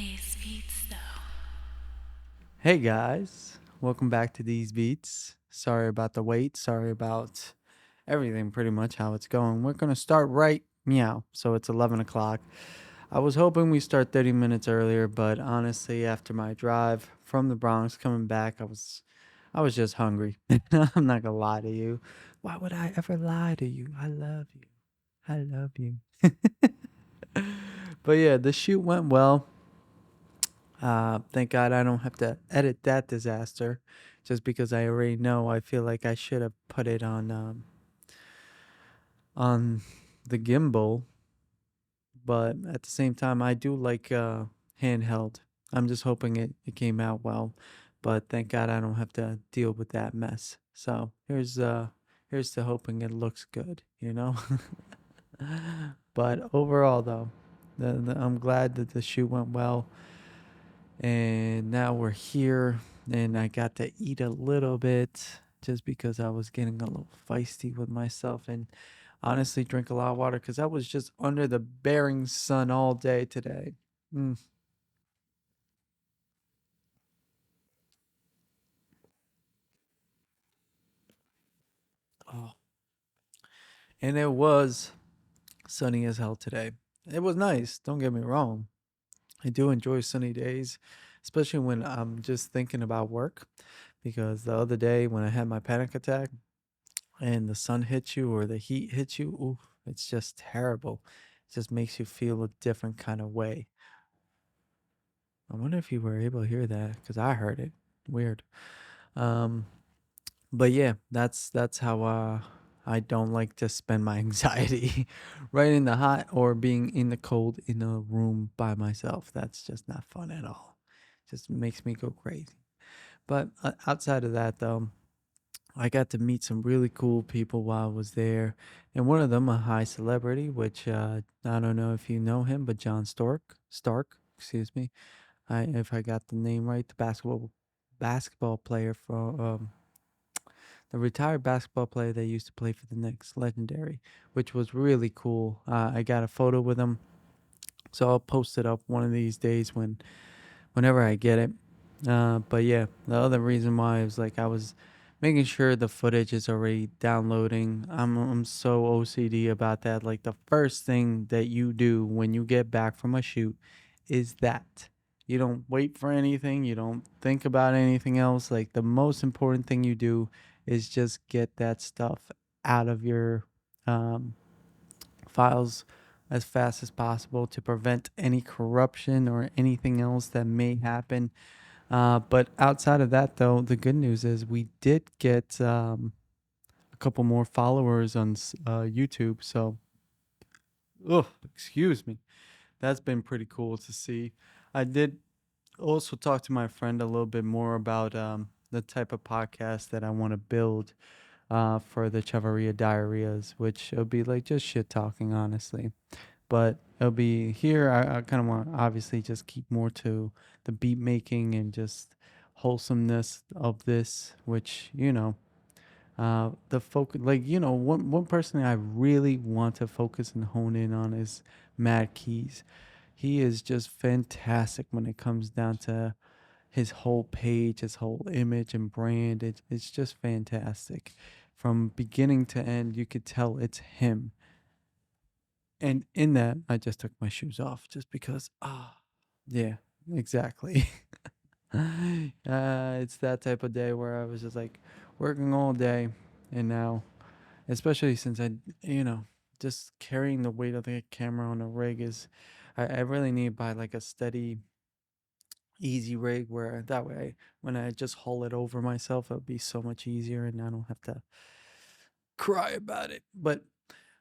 These beats, though. Hey guys, welcome back to These Beats. Sorry about the wait. Sorry about everything, pretty much how it's going. We're gonna start right meow. So it's 11 o'clock. I was hoping we start 30 minutes earlier, but honestly, after my drive from the Bronx coming back, I was just hungry. I'm not gonna lie to you. Why would I ever lie to you? I love you. I love you. But yeah, the shoot went well. Thank God I don't have to edit that disaster, just because I already know. I feel like I should have put it on the gimbal, but at the same time, I do like handheld. I'm just hoping it came out well, but thank God I don't have to deal with that mess. So here's to hoping it looks good, you know. But overall, though, I'm glad that the shoot went well. And now we're here, and I got to eat a little bit just because I was getting a little feisty with myself, and honestly drink a lot of water because I was just under the bearing sun all day today. Mm. Oh. And it was sunny as hell today. It was nice, don't get me wrong. I do enjoy sunny days, especially when I'm just thinking about work, because the other day when I had my panic attack and the sun hits you or the heat hits you, ooh, it's just terrible. It just makes you feel a different kind of way. I wonder if you were able to hear that because I heard it. Weird. Um, but yeah, that's how I don't like to spend my anxiety right in the hot or being in the cold in a room by myself. That's just not fun at all. Just makes me go crazy. But outside of that, though, I got to meet some really cool people while I was there, and one of them a high celebrity, which I don't know if you know him, but John Stark, excuse me, if I got the name right, the basketball player from the retired basketball player that used to play for the Knicks, legendary, which was really cool. I got a photo with him, so I'll post it up one of these days whenever I get it. But yeah, the other reason why was like I was making sure the footage is already downloading. I'm so OCD about that. Like the first thing that you do when you get back from a shoot is that. You don't wait for anything, you don't think about anything else. Like the most important thing you do is just get that stuff out of your um, files as fast as possible to prevent any corruption or anything else that may happen. But outside of that, though, the good news is we did get a couple more followers on YouTube. So, oh, excuse me. That's been pretty cool to see. I did also talk to my friend a little bit more about the type of podcast that I want to build for the Chavaria Diarrheas, which will be like just shit talking, honestly. But it'll be here. I kind of want obviously just keep more to the beat making and just wholesomeness of this, which the focus, like one person I really want to focus and hone in on is Matt Keys. He is just fantastic when it comes down to his whole page, his whole image and brand. It's just fantastic. From beginning to end, you could tell it's him. And in that, I just took my shoes off just because, yeah, exactly. It's that type of day where I was just like working all day. And now, especially since you know, just carrying the weight of the camera on a rig is, I really need to buy like a steady, easy rig where that way, when I just haul it over myself, it'll be so much easier and I don't have to cry about it. But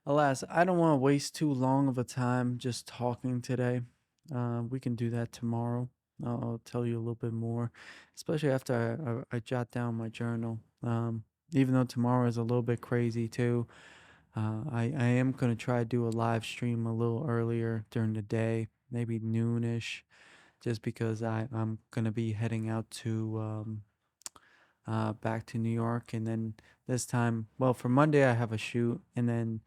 alas, I don't want to waste too long of a time just talking today. We can do that tomorrow. I'll tell you a little bit more, especially after I jot down my journal. Even though tomorrow is a little bit crazy too, I am going to try to do a live stream a little earlier during the day, maybe noonish, just because I'm going to be heading out to back to New York. And then this time, well, for Monday, I have a shoot. And then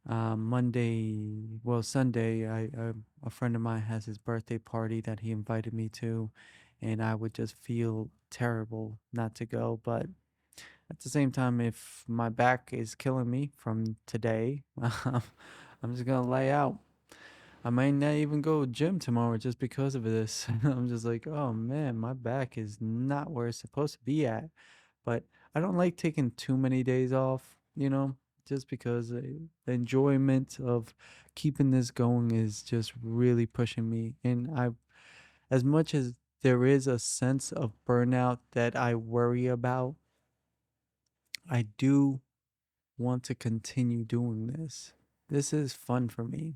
Monday, well, Sunday, a friend of mine has his birthday party that he invited me to, and I would just feel terrible not to go. But at the same time, if my back is killing me from today, I'm just gonna lay out. I might not even go gym tomorrow just because of this. I'm just like, oh man, my back is not where it's supposed to be at. But I don't like taking too many days off, just because the enjoyment of keeping this going is just really pushing me. And as much as there is a sense of burnout that I worry about, I do want to continue doing this. This is fun for me,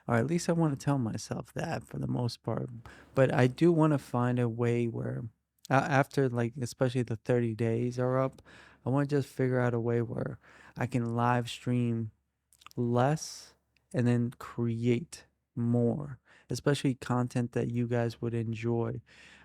or at least I want to tell myself that for the most part. But I do want to find a way where, after, like, especially the 30 days are up, I want to just figure out a way where I can live stream less and then create more, especially content that you guys would enjoy.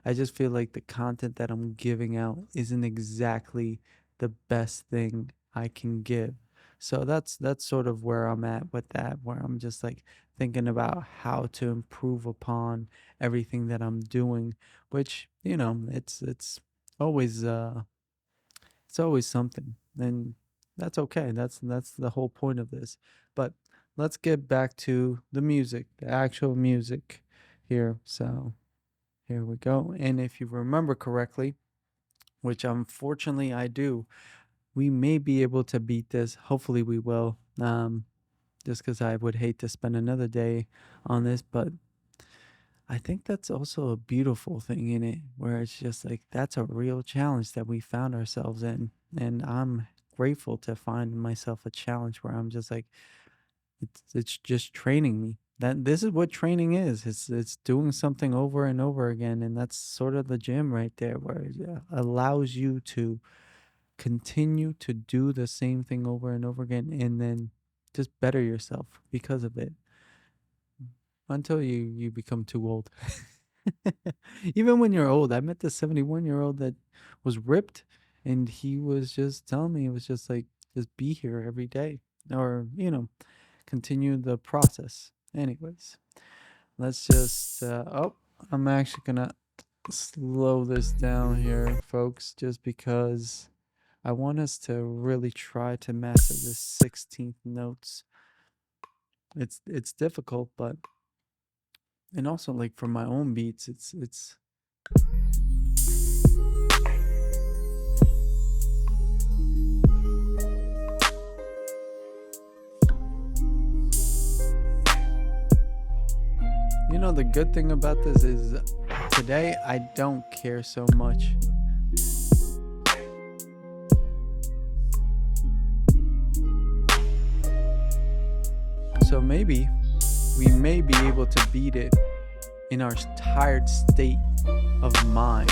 I just feel like the content that I'm giving out isn't exactly the best thing I can give. So that's sort of where I'm at with that, where I'm just like thinking about how to improve upon everything that I'm doing, which, it's always it's always something. And that's okay. That's the whole point of this. But let's get back to the music, the actual music here. So here we go. And if you remember correctly, which unfortunately I do, we may be able to beat this. Hopefully we will. Just because I would hate to spend another day on this, but I think that's also a beautiful thing in it, where it's just like that's a real challenge that we found ourselves in. And I'm grateful to find myself a challenge where I'm just like, it's just training me. That this is what training is. It's doing something over and over again, and that's sort of the gym right there, where it allows you to continue to do the same thing over and over again, and then just better yourself because of it until you become too old. Even when you're old, I met this 71-year-old that was ripped, and he was just telling me, it was just like, just be here every day, or continue the process. Anyways, let's just I'm actually gonna slow this down here, folks, just because I want us to really try to master this 16th notes. It's difficult, but, and also, like, for my own beats, it's the good thing about this is today I don't care so much. So maybe we may be able to beat it in our tired state of mind.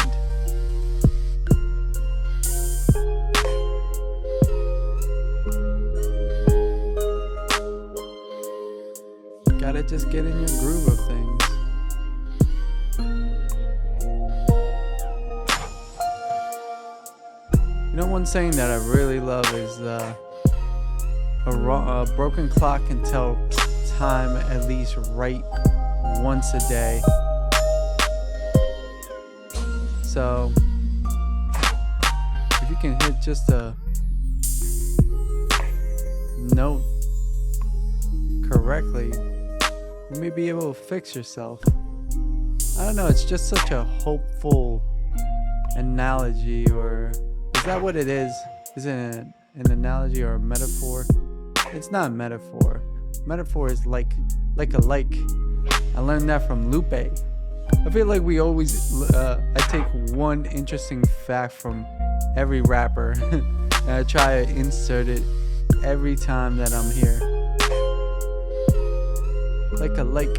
Gotta just get in your groove of things. One saying that I really love is a broken clock can tell time at least right once a day. So if you can hit just a note correctly, you may be able to fix yourself. I don't know, it's just such a hopeful analogy, or is that what it is? Is it an analogy or a metaphor? It's not a metaphor. Metaphor is like a lake. I learned that from Lupe. I feel like we always, I take one interesting fact from every rapper and I try to insert it every time that I'm here. Like a lake.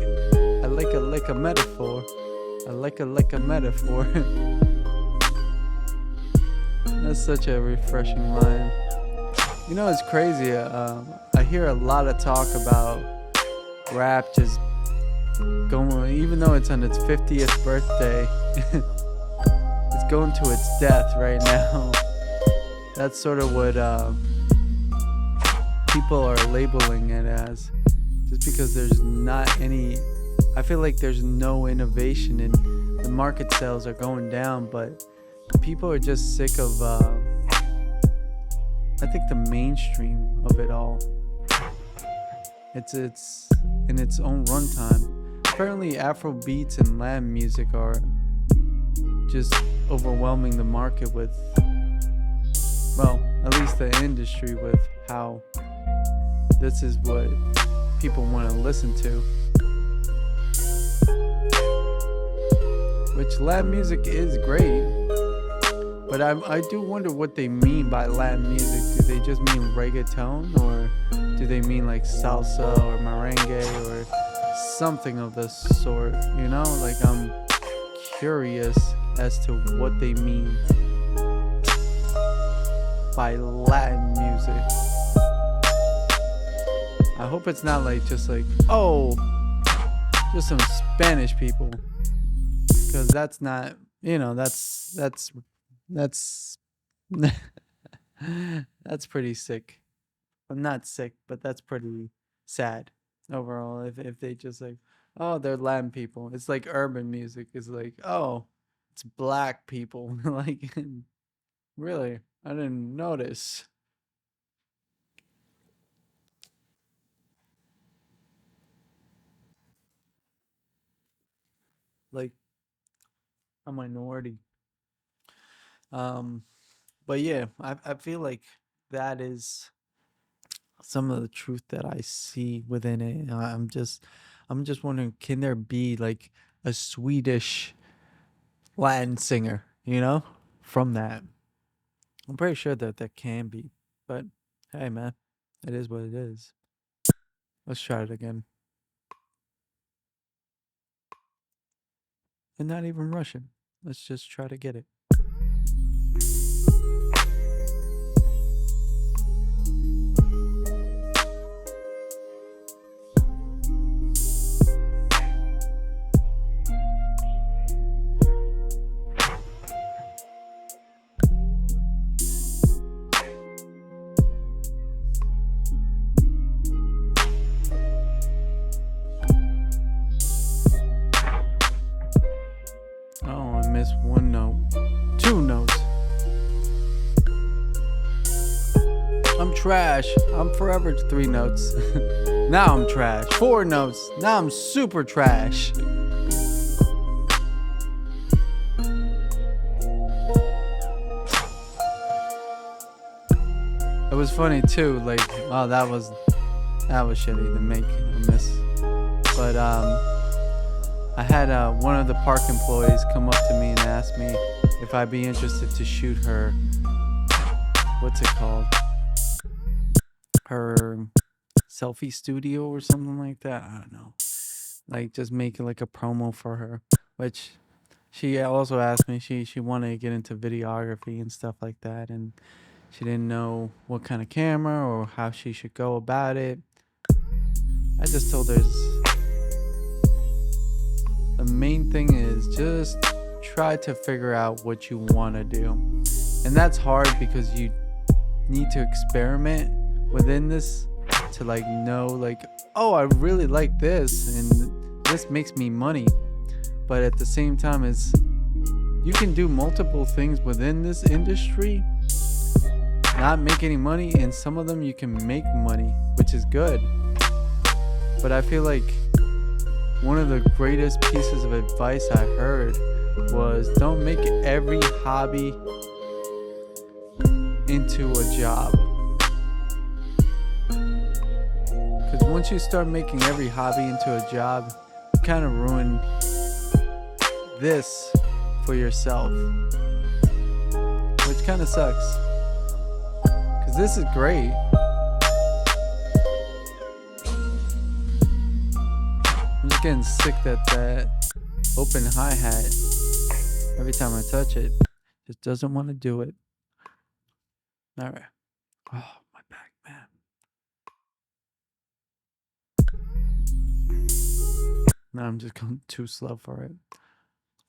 I like a metaphor. I like a metaphor. That's such a refreshing line. It's crazy. I hear a lot of talk about rap just going, even though it's on its 50th birthday, it's going to its death right now. That's sort of what people are labeling it as, just because there's not any. I feel like there's no innovation and the market sales are going down, but people are just sick of I think the mainstream of it all. It's in its own runtime. Apparently Afro beats and Latin music are just overwhelming the market with, well, at least the industry, with how this is what people want to listen to. Which Latin music is great, but I do wonder what they mean by Latin music. Do they just mean reggaeton, or do they mean like salsa or merengue or something of the sort? You know, like I'm curious as to what they mean by Latin music. I hope it's not like just like, oh, just some Spanish people, because that's not, you know, that's that's pretty sick. I'm not sick, but that's pretty sad overall. If they just like, oh, they're Latin people. It's like urban music is like, oh, it's black people. Like, really, I didn't notice. Like a minority. Um, but yeah, I feel like that is some of the truth that I see within it. I'm just wondering, can there be like a Swedish Latin singer, you know, from that? I'm pretty sure that that can be, but hey, man, it is what it is. Let's try it again. And not even Russian. Let's just try to get it. Oh, I missed one note. Two notes. I'm trash. I'm forever three notes. Now I'm trash. Four notes. Now I'm super trash. It was funny too. Like, oh, that was shitty to make a miss. But I had one of the park employees come up to me and ask me if I'd be interested to shoot her. What's it called? Her selfie studio or something like that. I don't know. Like just making like a promo for her. Which she also asked me. She wanted to get into videography and stuff like that, and she didn't know what kind of camera or how she should go about it. I just told her the main thing is just try to figure out what you want to do. And that's hard because you need to experiment within this to like know like, oh, I really like this and this makes me money. But at the same time, is you can do multiple things within this industry, not make any money, and some of them you can make money, which is good. But I feel like one of the greatest pieces of advice I heard was don't make every hobby into a job. Because once you start making every hobby into a job, you kind of ruin this for yourself, which kind of sucks. Because this is great. I'm just getting sick that open hi-hat, every time I touch it, just doesn't want to do it. All right. Oh, my back, man. Now I'm just going too slow for it.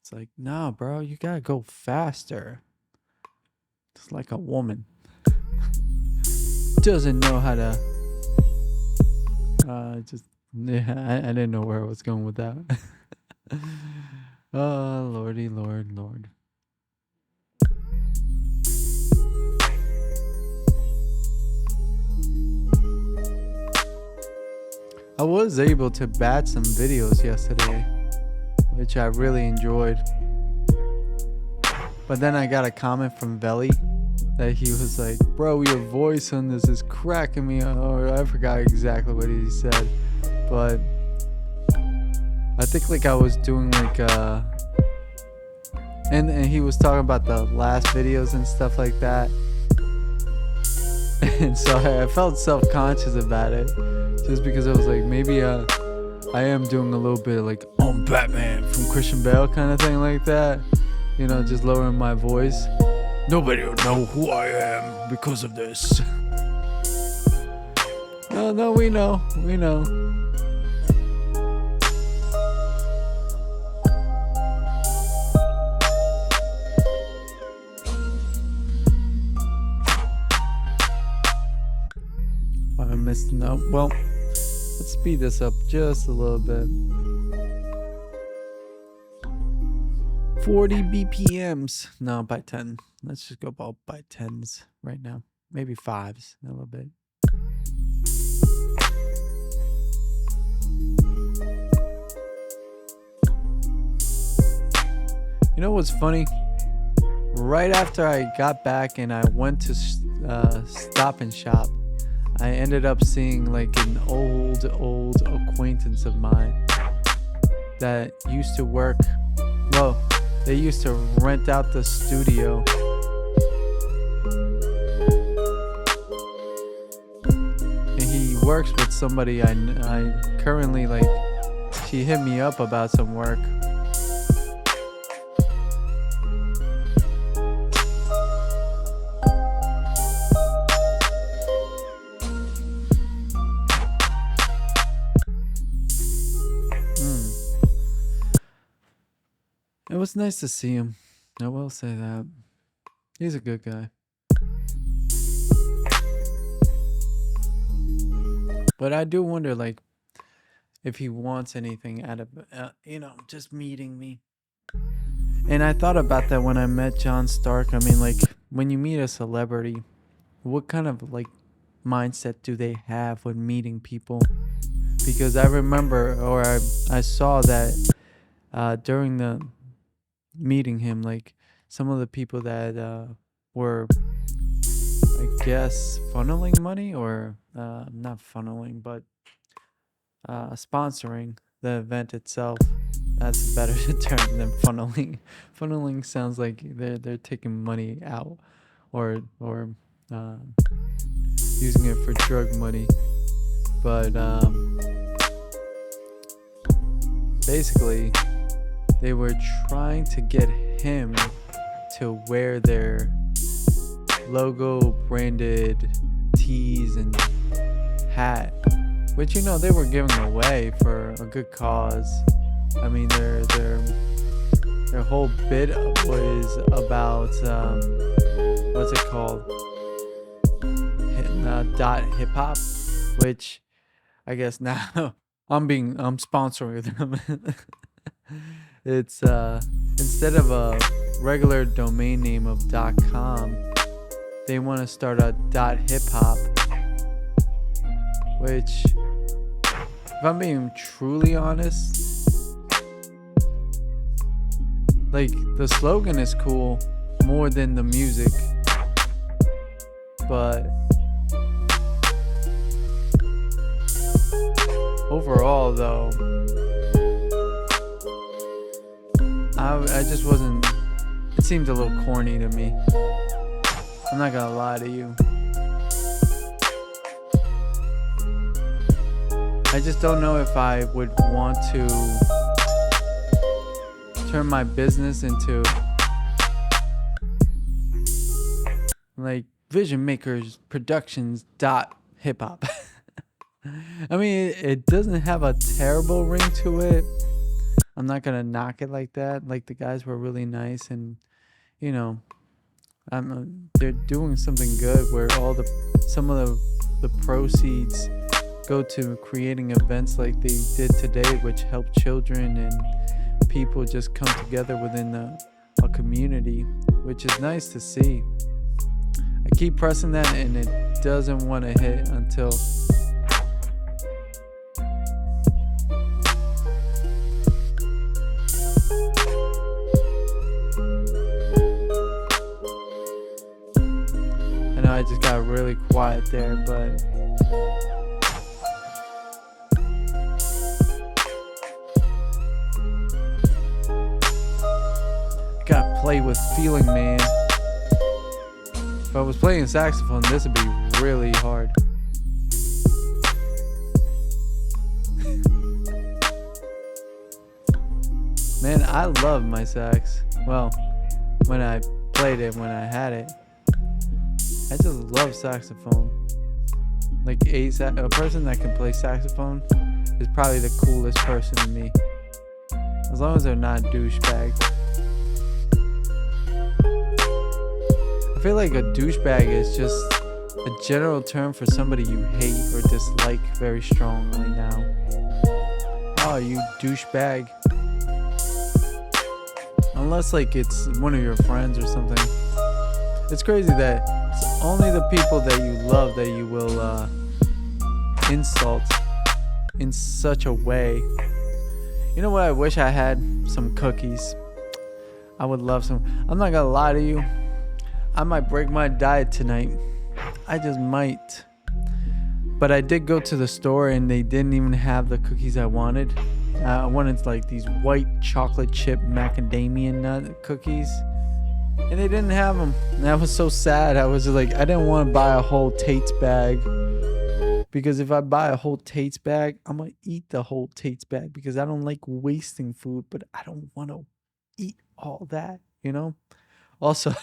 It's like, no, bro, you gotta go faster. It's like a woman. Doesn't know how to Just yeah, I didn't know where I was going with that. Oh, lordy, Lord. I was able to batch some videos yesterday, which I really enjoyed. But then I got a comment from Veli that he was like, "Bro, your voice on this is cracking me," or I forgot exactly what he said, but I think like I was doing like and he was talking about the last videos and stuff like that. And so I felt self-conscious about it, just because I was like, maybe I am doing a little bit of like, I'm Batman from Christian Bale kind of thing like that, just lowering my voice. Nobody will know who I am because of this. No, we know. I missed a note. Well, let's speed this up just a little bit. 40 BPMs. No, by 10. Let's just go by 10s right now. Maybe 5s a little bit. You know what's funny? Right after I got back and I went to Stop and Shop, I ended up seeing like an old acquaintance of mine that used to work. Well, they used to rent out the studio. And he works with somebody I currently like. She hit me up about some work. It was nice to see him. I will say that. He's a good guy. But I do wonder, like, if he wants anything out of, just meeting me. And I thought about that when I met John Stark. I mean, like, when you meet a celebrity, what kind of, like, mindset do they have when meeting people? Because I remember, or I saw that during the meeting him, like some of the people that were, I guess, funneling money, or not funneling, but sponsoring the event itself. That's a better term than funneling. Funneling sounds like they're taking money out, or using it for drug money. But basically, they were trying to get him to wear their logo branded tees and hat, which they were giving away for a good cause. I mean, their whole bit was about what's it called? Dot hip hop, which I guess now I'm sponsoring them. It's instead of a regular domain name of .com, they want to start a .hip hop, which, if I'm being truly honest, like, the slogan is cool more than the music, but overall though, I just wasn't, it seemed a little corny to me. I'm not gonna lie to you. I just don't know if I would want to turn my business into like Vision Makers Productions .hip hop. I mean, it doesn't have a terrible ring to it. I'm not gonna knock it like that. Like, the guys were really nice, and they're doing something good where some of the proceeds go to creating events like they did today, which help children and people just come together within a community, which is nice to see. I keep pressing that and it doesn't want to hit until. I know I just got really quiet there, but gotta play with feeling, man. If I was playing saxophone, this would be really hard. Man, I love my sax. Well, when I played it, when I had it, I just love saxophone. Like a person that can play saxophone is probably the coolest person to me. As long as they're not douchebag. I feel like a douchebag is just a general term for somebody you hate or dislike very strongly now. Oh, you douchebag. Unless like it's one of your friends or something. It's crazy that it's only the people that you love that you will insult in such a way. You know what I wish I had? Some cookies. I would love some. I'm not gonna lie to you. I might break my diet tonight. I just might. But I did go to the store and they didn't even have the cookies I wanted. I wanted like these white chocolate chip macadamia nut cookies. And they didn't have them. And I was so sad. I was just like, I didn't want to buy a whole Tate's bag. Because if I buy a whole Tate's bag, I'm going to eat the whole Tate's bag. Because I don't like wasting food. But I don't want to eat all that, you know? Also,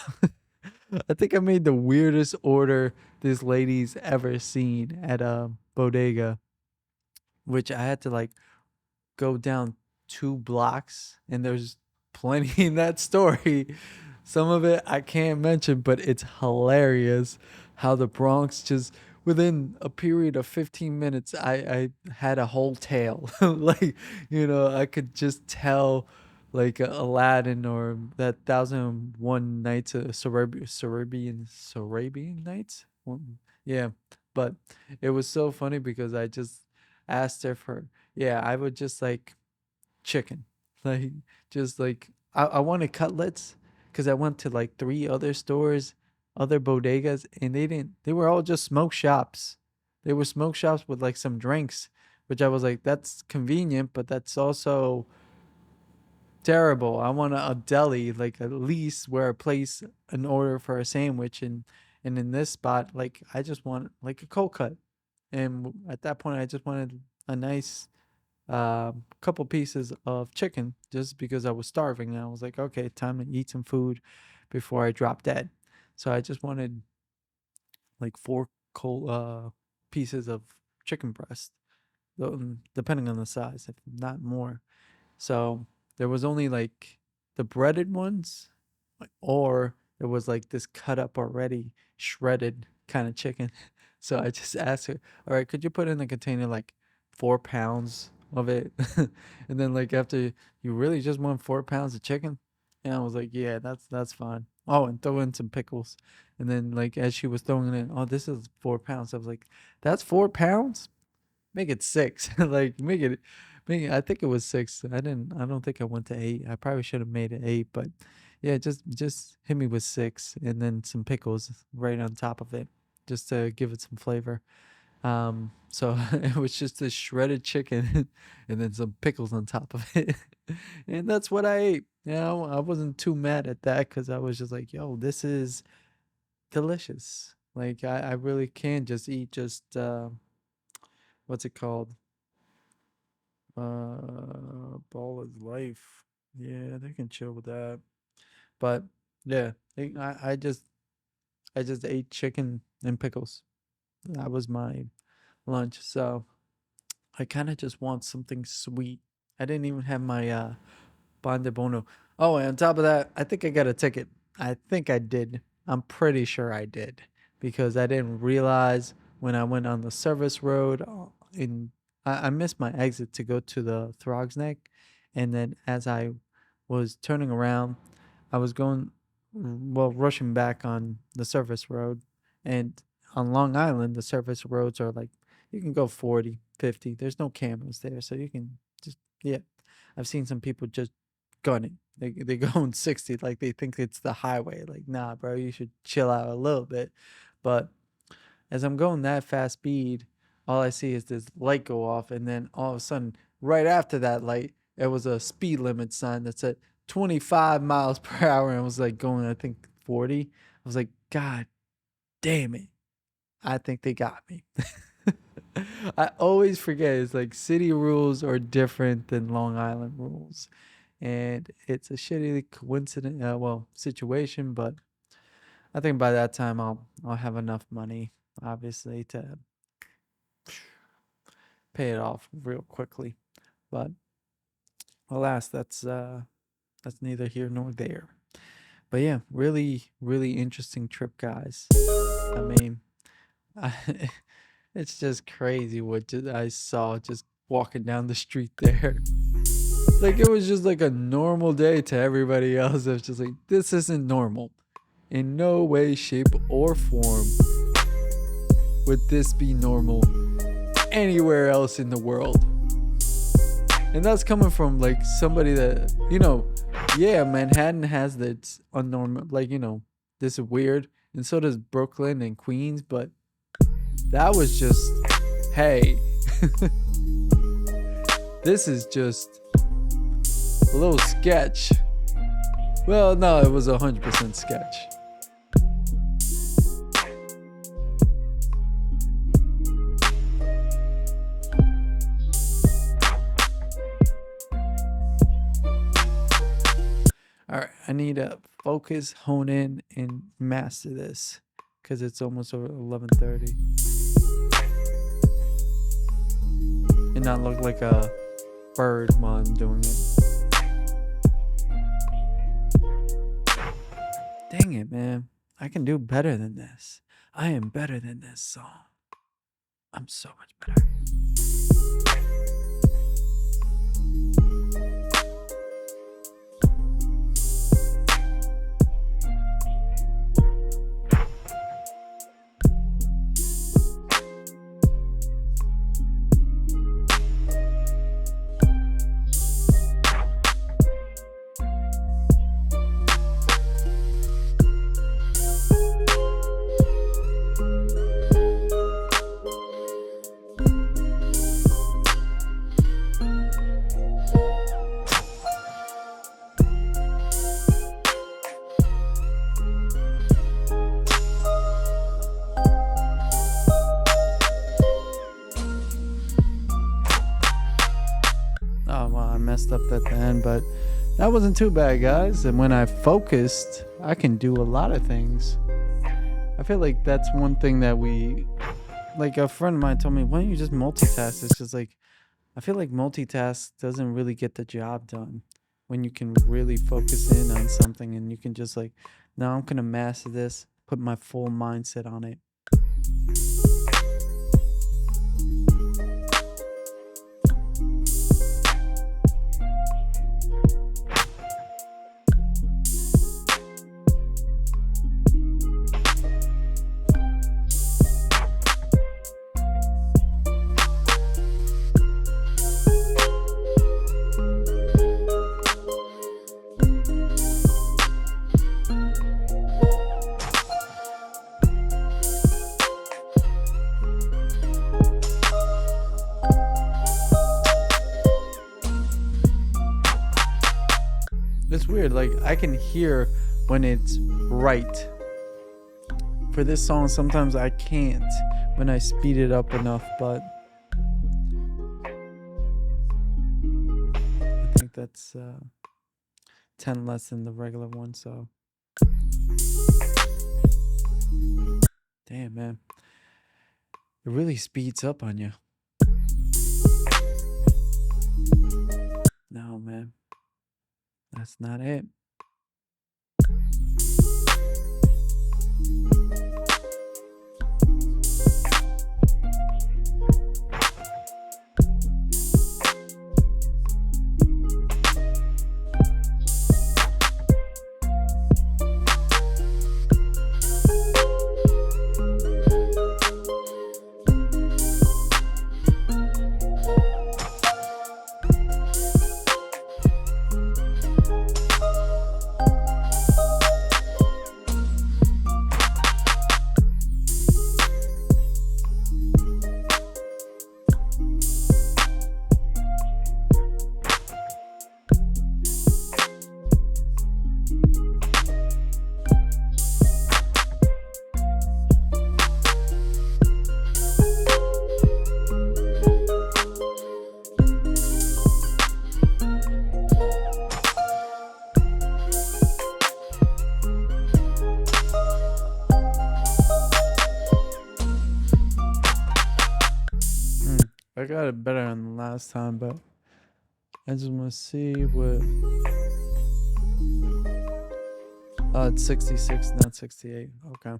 I think I made the weirdest order this lady's ever seen at a bodega. Which I had to like go down 2 blocks. And there's plenty in that story. Some of it I can't mention, but it's hilarious how the Bronx just within a period of 15 minutes, I had a whole tale. Like, I could just tell like Aladdin or that 1001 Nights of Sarabian Nights. Yeah, but it was so funny because I just asked her for, yeah, I would just like chicken. Like, just like, I wanted cutlets because I went to like 3 other stores, other bodegas, and they were all just smoke shops. They were smoke shops with like some drinks, which I was like, that's convenient, but that's also terrible. I want a deli, like at least where I place an order for a sandwich, and in this spot, like I just want like a cold cut, and at that point, I just wanted a nice couple pieces of chicken just because I was starving. And I was like, okay, time to eat some food before I drop dead. So I just wanted like 4 pieces of chicken breast, depending on the size, if not more. So there was only like the breaded ones, or there was like this cut up already, shredded kind of chicken. So I just asked her, all right, could you put in a container like 4 pounds of it? And then like after, you really just want 4 pounds of chicken? And I was like, yeah, that's fine. Oh, and throw in some pickles. And then like as she was throwing it in, oh, this is 4 pounds. I was like, that's 4 pounds? Make it 6. Like I think it was 6. I don't think I went to 8. I probably should have made it 8, but yeah, just hit me with 6 and then some pickles right on top of it just to give it some flavor. So it was just this shredded chicken and then some pickles on top of it. And that's what I ate. I wasn't too mad at that because I was just like, yo, this is delicious. Like I really can just eat just what's it called? Ball is life. Yeah, they can chill with that. But yeah, I just ate chicken and pickles. That was my lunch. So I kind of just want something sweet. I didn't even have my pan de bono. Oh, and on top of that, I think I got a ticket. I think I did. I'm pretty sure I did because I didn't realize when I went on the service road in I missed my exit to go to the Throg's Neck, and then as I was turning around, I was going, well, rushing back on the surface road, and on Long Island, the surface roads are like you can go 40, 50. There's no cameras there, so you can just yeah. I've seen some people just gunning. They going 60 like they think it's the highway. Like, nah, bro, you should chill out a little bit. But as I'm going that fast speed, all I see is this light go off, and then all of a sudden, right after that light, there was a speed limit sign that said 25 miles per hour, and it was like going, I think, 40. I was like, God damn it. I think they got me. I always forget it's like city rules are different than Long Island rules. And it's a shitty coincidence, well, situation, but I think by that time I'll have enough money, obviously, to pay it off real quickly. But alas, that's neither here nor there. But yeah, really, really interesting trip, guys. I mean, I, it's just crazy what I saw just walking down the street there. Like it was just like a normal day to everybody else. It was just like, this isn't normal. In no way, shape, or form would this be normal anywhere else in the world. And that's coming from like somebody that, yeah, Manhattan has its unnormal, like, this is weird. And so does Brooklyn and Queens. But that was just, hey, this is just a little sketch. Well, no, it was 100% sketch. All right, I need to focus, hone in, and master this because it's almost over 11:30, and not look like a bird while I'm doing it. Dang it, man! I can do better than this. I am better than this song. I'm so much better. Oh, well, I messed up at the end, but that wasn't too bad, guys. And when I focused, I can do a lot of things. I feel like that's one thing that like a friend of mine told me, why don't you just multitask? It's just like, I feel like multitask doesn't really get the job done when you can really focus in on something and you can just like, no, I'm going to master this, put my full mindset on it. It's weird, like I can hear when it's right. For this song, sometimes I can't when I speed it up enough, but I think that's 10 less than the regular one, so. Damn, man. It really speeds up on you. No, man. That's not it. I got it better than last time, but I just want to see what. Oh, it's 66, not 68. Okay.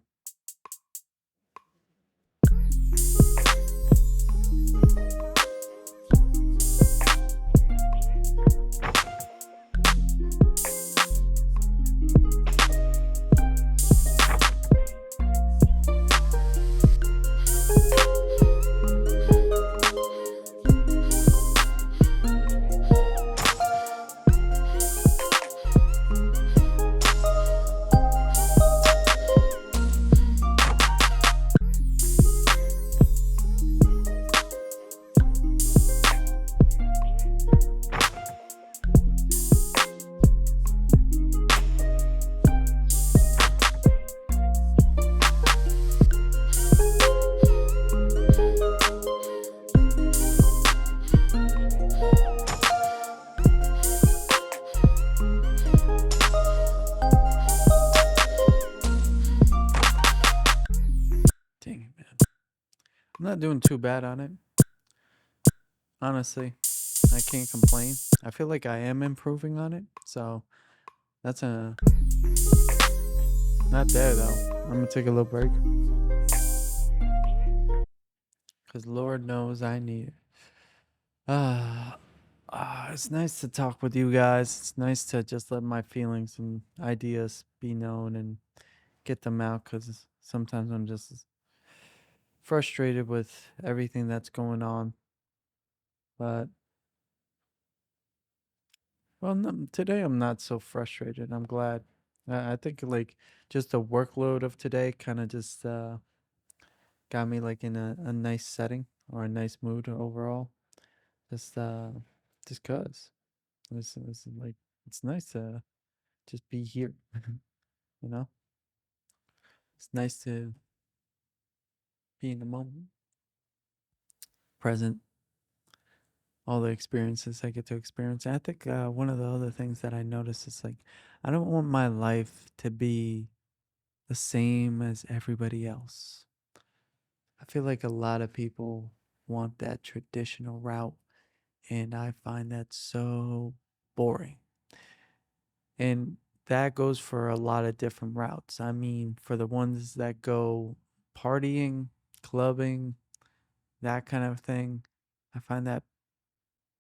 Dang it, man. I'm not doing too bad on it. Honestly, I can't complain. I feel like I am improving on it. So that's a. Not there, though. I'm going to take a little break. Because Lord knows I need it. It's nice to talk with you guys. It's nice to just let my feelings and ideas be known and get them out because sometimes I'm just frustrated with everything that's going on. But, well, no, today I'm not so frustrated. I'm glad. I think like just the workload of today kind of just got me like in a nice setting or a nice mood overall. Just just cause it's like it's nice to just be here. You know, it's nice to be in the moment, present, all the experiences I get to experience. And I think one of the other things that I notice is like I don't want my life to be the same as everybody else. I feel like a lot of people want that traditional route, and I find that so boring. And that goes for a lot of different routes. I mean, for the ones that go partying, clubbing, that kind of thing, I find that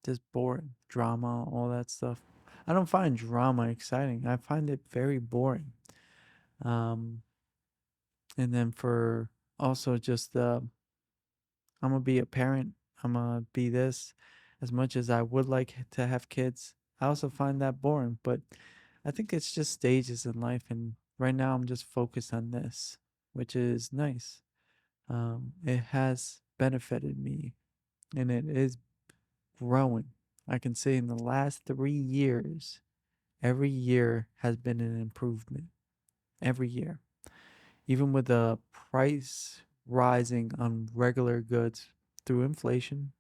just boring. Drama, all that stuff. I don't find drama exciting. I find it very boring. Um, and then for also just I'm gonna be a parent. I'm gonna be this. As much as I would like to have kids, I also find that boring. But I think it's just stages in life, and right now I'm just focused on this, which is nice. It has benefited me, and it is growing. I can say in the last 3 years, every year has been an improvement. Every year, even with the price rising on regular goods through inflation,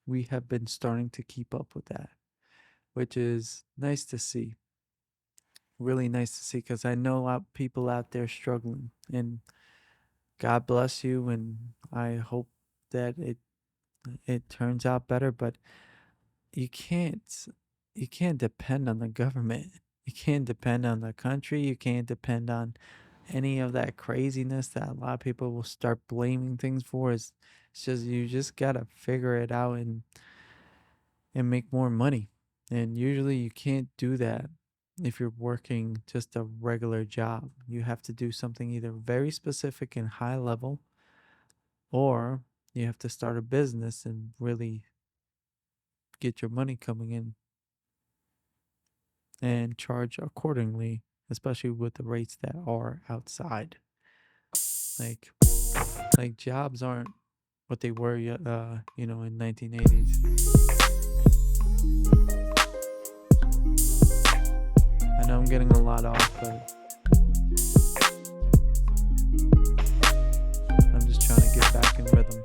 we have been starting to keep up with that, which is nice to see. Really nice to see because I know people out there struggling, and God bless you, and I hope that it turns out better. But you can't you can't depend on the government. You can't depend on the country. You can't depend on any of that craziness that a lot of people will start blaming things for. It's just you just gotta figure it out and make more money. And usually you can't do that if you're working just a regular job. You have to do something either very specific and high level, or you have to start a business and really get your money coming in and charge accordingly, especially with the rates that are outside. Like like jobs aren't what they were in 1980s. I know I'm getting a lot off, but I'm just trying to get back in rhythm.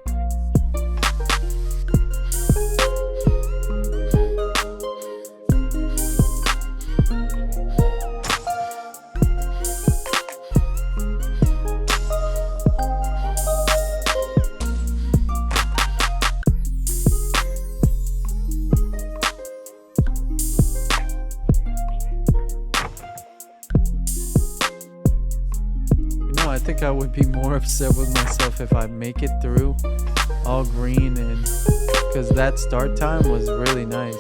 I think I would be more upset with myself if I make it through all green, and because that start time was really nice.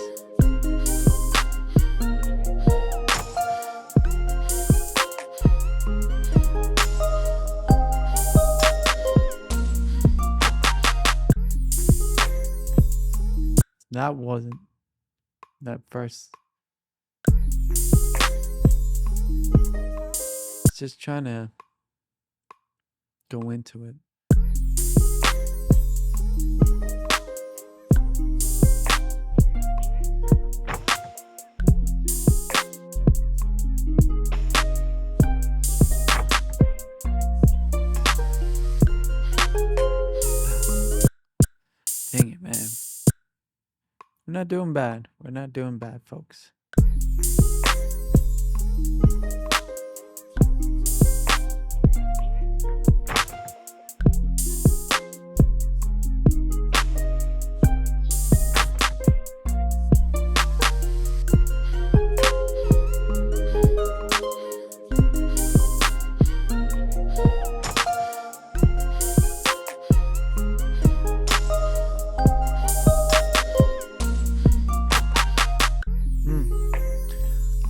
That wasn't that first. Just trying to go into it. Dang it, man. We're not doing bad. We're not doing bad, folks.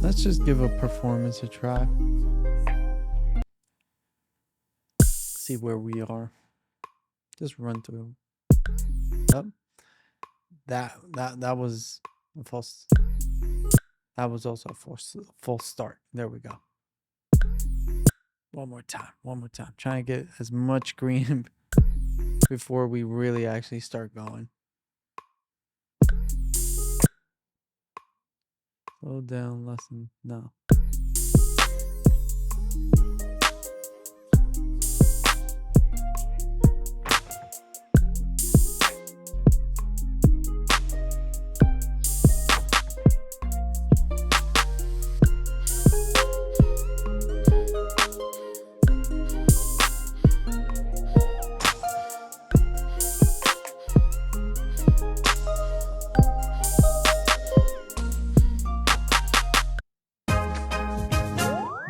Let's just give a performance a try. See where we are. Just run through. Oh, that was a false. That was also a false start. There we go. One more time. One more time. Trying to get as much green before we really actually start going. Slow down, lesson. No.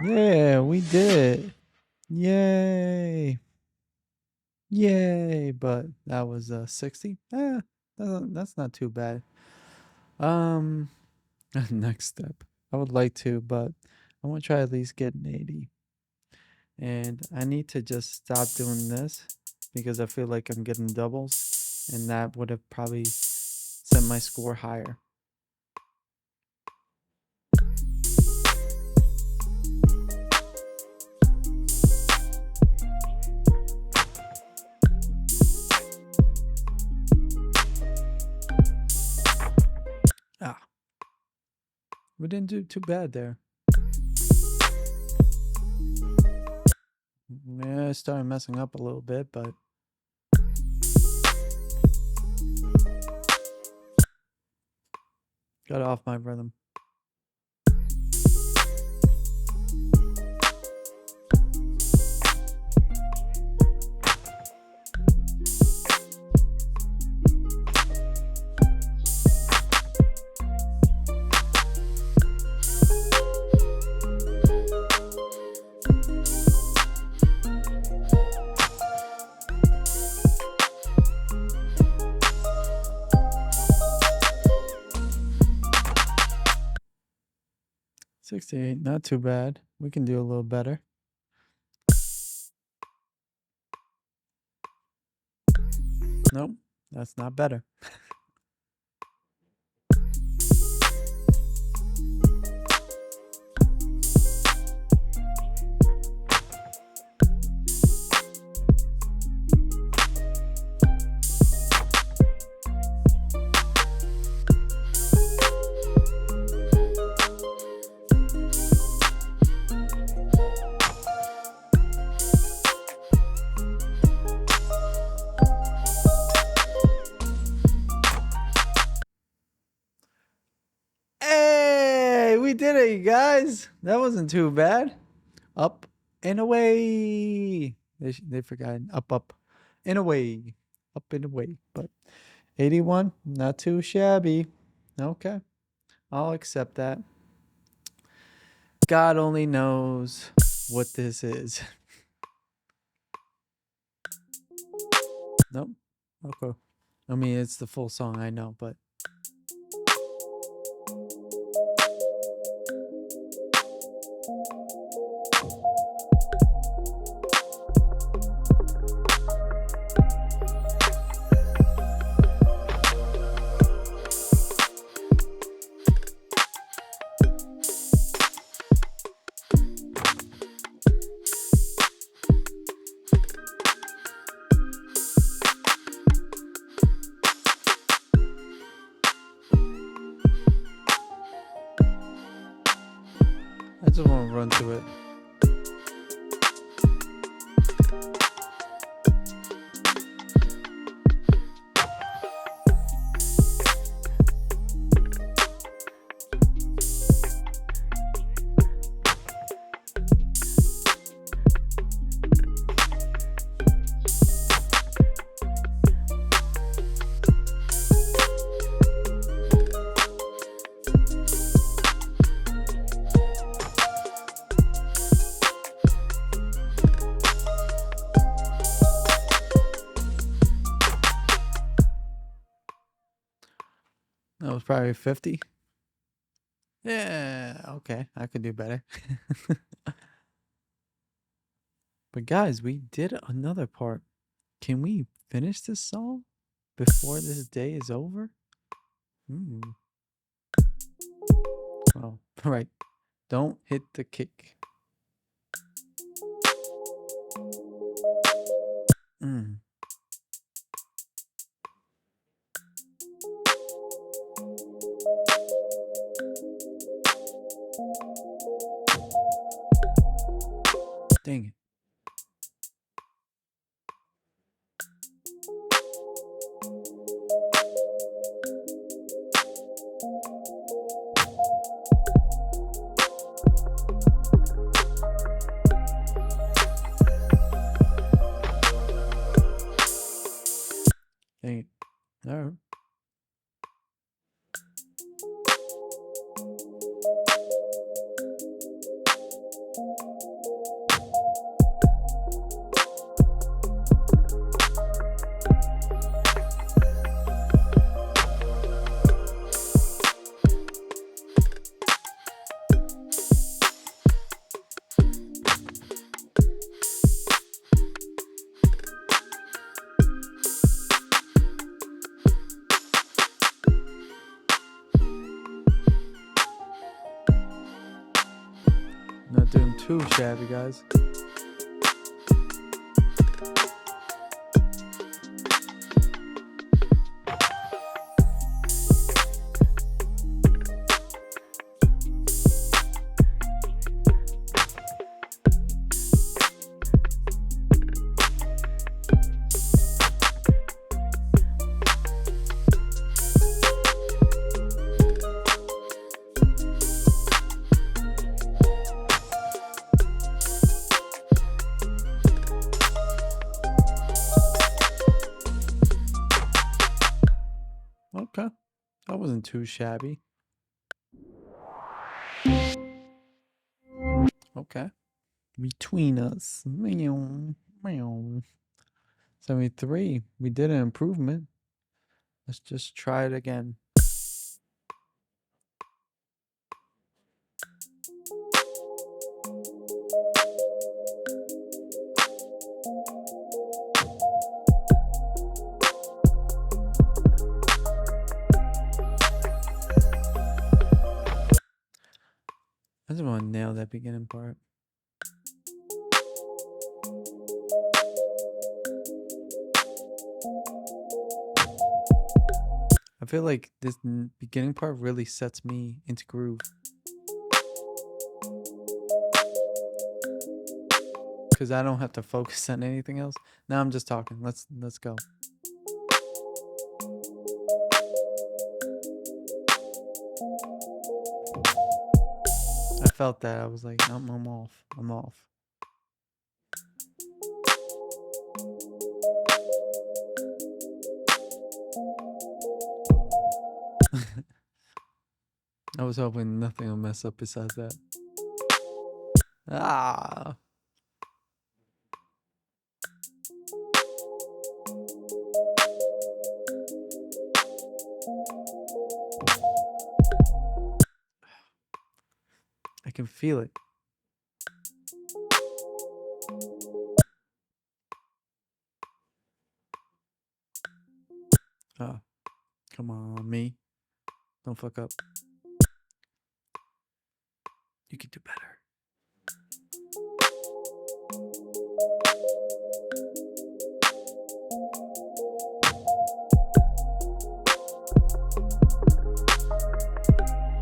Yeah, we did it. Yay. Yay. But that was 60. That's not too bad. Next step. I would like to, but I want to try at least get an 80. And I need to just stop doing this because I feel like I'm getting doubles, and that would have probably sent my score higher. We didn't do too bad there. Yeah, I started messing up a little bit, but got off my rhythm. $68, not too bad. We can do a little better. Nope, that's not better. We did it, you guys. That wasn't too bad. Up and away. They forgot up and away. Up and away. But 81, not too shabby. Okay. I'll accept that. God only knows what this is. Nope. Okay. I mean, it's the full song, I know, but I just want to run through it. That was probably 50. Yeah, okay. I could do better. But guys, we did another part. Can we finish this song before this day is over? Oh, right. Don't hit the kick. Mm. Dang it. Dang it. All right. Not doing too shabby, guys. Okay. That wasn't too shabby. Okay. Between us. Meow, meow. 73. We did an improvement. Let's just try it again. I just want to nail that beginning part. I feel like this beginning part really sets me into groove. Because I don't have to focus on anything else. Now I'm just talking. Let's go. I felt that. I was like, I'm off. I'm off. I was hoping nothing will mess up besides that. Ah. I can feel it. Oh, come on, me. Don't fuck up. You can do better.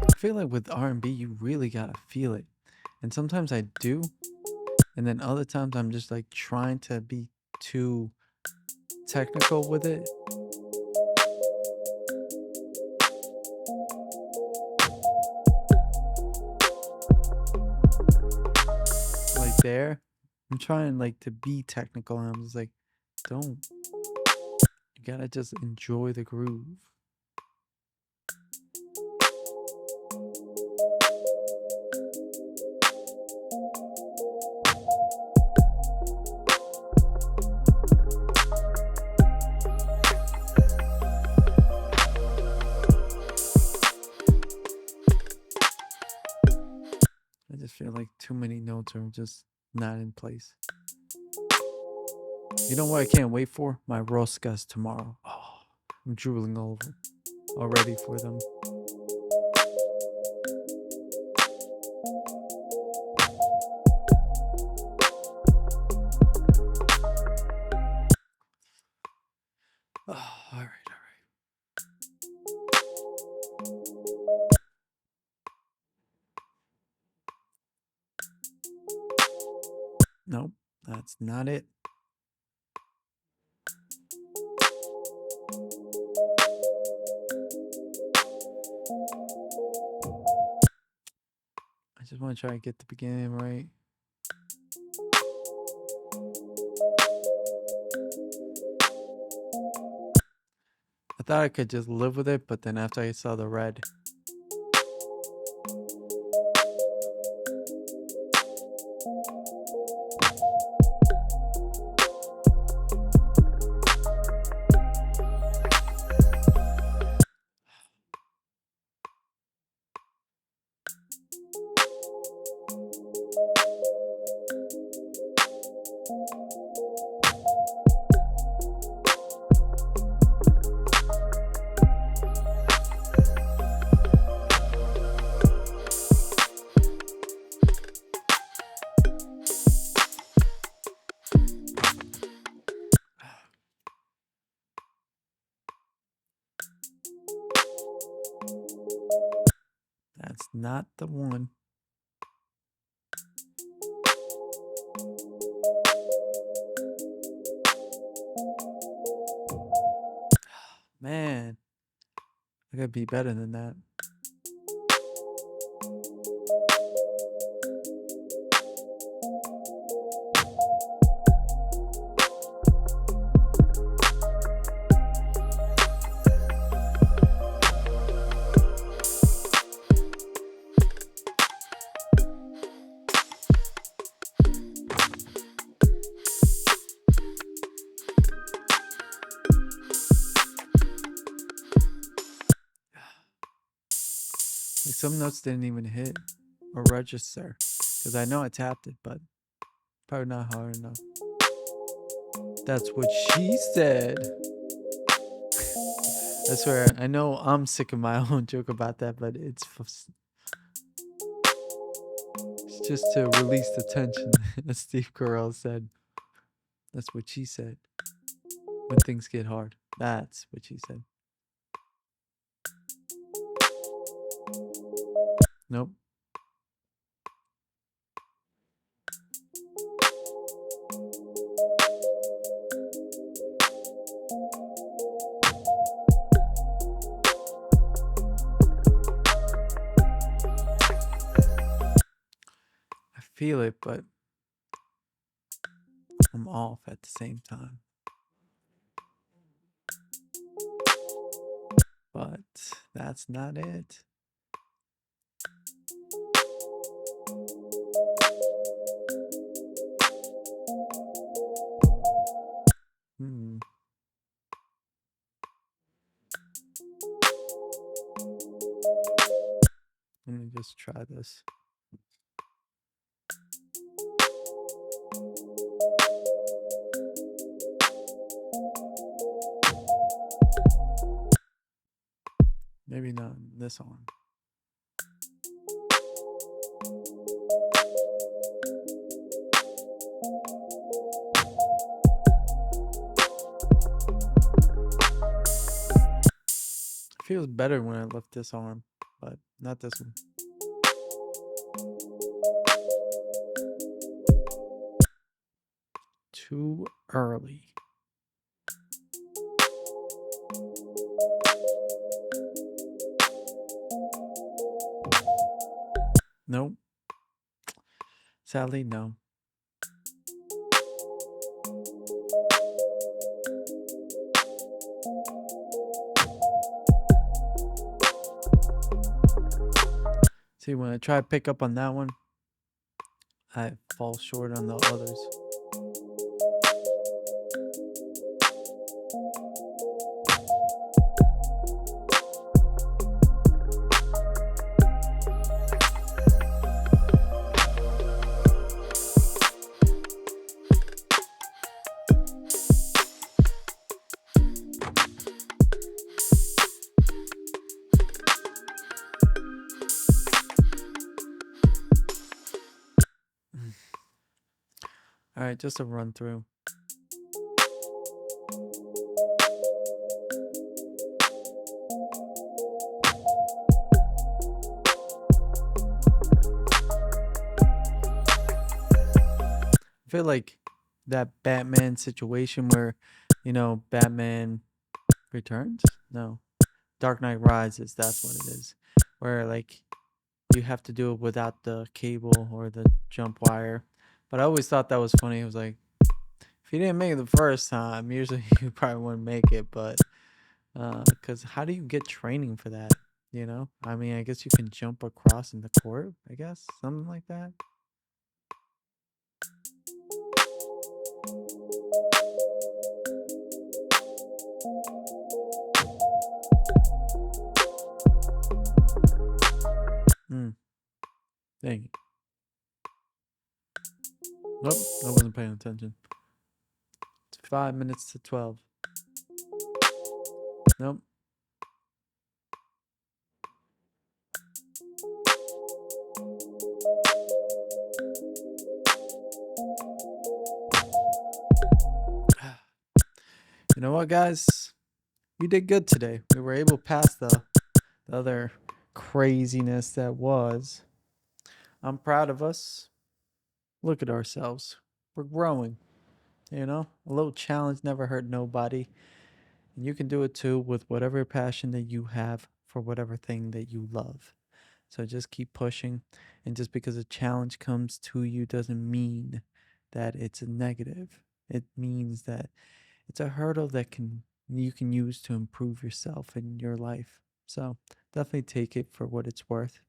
I feel like with R&B, you really gotta feel it. And sometimes I do. And then other times I'm just like trying to be too technical with it. Like there, I'm trying like to be technical, and I'm just like, don't. You gotta just enjoy the groove. I just feel like too many notes are just not in place. You know what I can't wait for? My roskas tomorrow. Oh, I'm drooling over already for them. Oh, all right. Nope, that's not it. I just want to try to get the beginning right. I thought I could just live with it, but then after I saw the red, that's not the one. Man, I gotta be better than that. Like some notes didn't even hit or register because I know I tapped it, but probably not hard enough. That's what she said. I swear, I know I'm sick of my own joke about that, but it's just to release the tension, as Steve Carell said. That's what she said. When things get hard. That's what she said. Nope. I feel it, but I'm off at the same time. But that's not it. Hmm. Let me just try this. No, this arm. It feels better when I lift this arm, but not this one. Too early. Nope. Sadly, no. See, when I try to pick up on that one, I fall short on the others. All right, just a run through. I feel like that Batman situation where, Batman Returns? No. Dark Knight Rises, that's what it is. Where like you have to do it without the cable or the jump wire. But I always thought that was funny. It was like if you didn't make it the first time, usually you probably wouldn't make it, but because how do you get training for that? I mean, I guess you can jump across in the court, I guess, something like that. Hmm. Dang it. Nope, I wasn't paying attention. It's 5 minutes to 12. Nope. You know what, guys? We did good today. We were able to pass the other craziness that was. I'm proud of us. Look at ourselves. We're growing. A little challenge never hurt nobody. And you can do it too with whatever passion that you have for whatever thing that you love. So just keep pushing. And just because a challenge comes to you doesn't mean that it's a negative. It means that it's a hurdle that you can use to improve yourself in your life. So definitely take it for what it's worth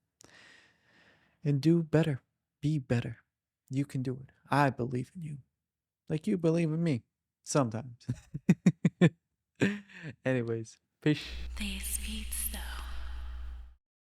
and do better. Be better. You can do it. I believe in you. Like you believe in me. Sometimes. Anyways, peace.